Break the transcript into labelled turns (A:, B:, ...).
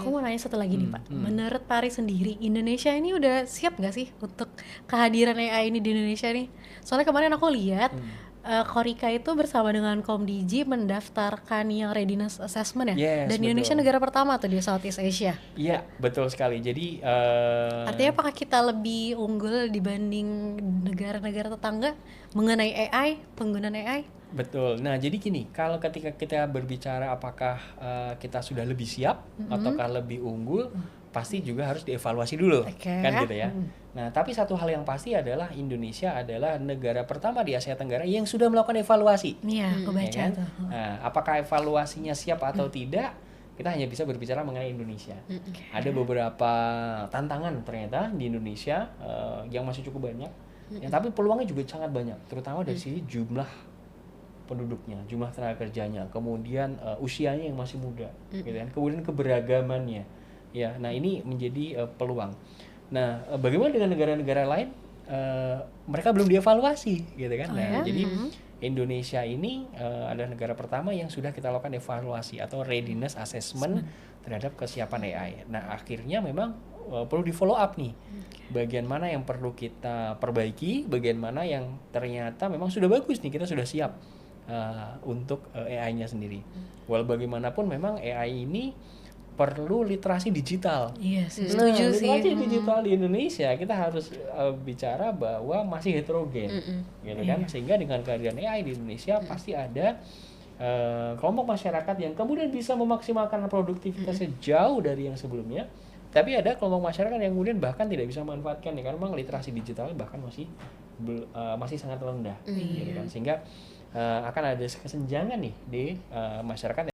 A: Aku mau nanya satu lagi nih Pak, menurut Pari sendiri, Indonesia ini udah siap nggak sih untuk kehadiran AI ini di Indonesia nih? Soalnya kemarin aku lihat Korika itu bersama dengan Komdigi mendaftarkan yang readiness assessment ya,
B: Yes,
A: dan Indonesia
B: betul.
A: negara pertama tuh di Southeast Asia.
B: Iya, betul sekali. Jadi
A: Artinya apakah kita lebih unggul dibanding negara-negara tetangga mengenai AI, penggunaan AI?
B: betul. Nah, jadi gini, kalau ketika kita berbicara apakah kita sudah lebih siap ataukah lebih unggul, pasti juga harus dievaluasi dulu,
A: Oke.
B: kan gitu ya. Nah, tapi satu hal yang pasti adalah Indonesia adalah negara pertama di Asia Tenggara yang sudah melakukan evaluasi,
A: Iya, aku
B: ya
A: baca
B: kan?
A: tuh.
B: Nah, apakah evaluasinya siap atau tidak? Kita hanya bisa berbicara mengenai Indonesia. Ada beberapa tantangan ternyata di Indonesia yang masih cukup banyak, ya, tapi peluangnya juga sangat banyak, terutama dari sisi jumlah penduduknya, jumlah tenaga kerjanya, kemudian usianya yang masih muda, gitu kan, kemudian keberagamannya, ya. Nah ini menjadi peluang. Nah bagaimana dengan negara-negara lain? Mereka belum dievaluasi, gitu kan. Nah jadi Indonesia ini adalah negara pertama yang sudah kita lakukan evaluasi atau readiness assessment terhadap kesiapan AI. Nah akhirnya memang perlu di follow up nih, bagian mana yang perlu kita perbaiki, bagian mana yang ternyata memang sudah bagus nih, kita sudah siap untuk AI-nya sendiri. Walau bagaimanapun memang AI ini perlu literasi digital.
A: Iya sih,
B: Nah,
A: setuju sih.
B: literasi digital di Indonesia kita harus bicara bahwa masih heterogen, gitu kan? Sehingga dengan kehadiran AI di Indonesia pasti ada kelompok masyarakat yang kemudian bisa memaksimalkan produktivitasnya jauh dari yang sebelumnya. Tapi ada kelompok masyarakat yang kemudian bahkan tidak bisa memanfaatkan karena memang literasi digitalnya bahkan masih sangat rendah, gitu kan? Sehingga akan ada kesenjangan nih di masyarakat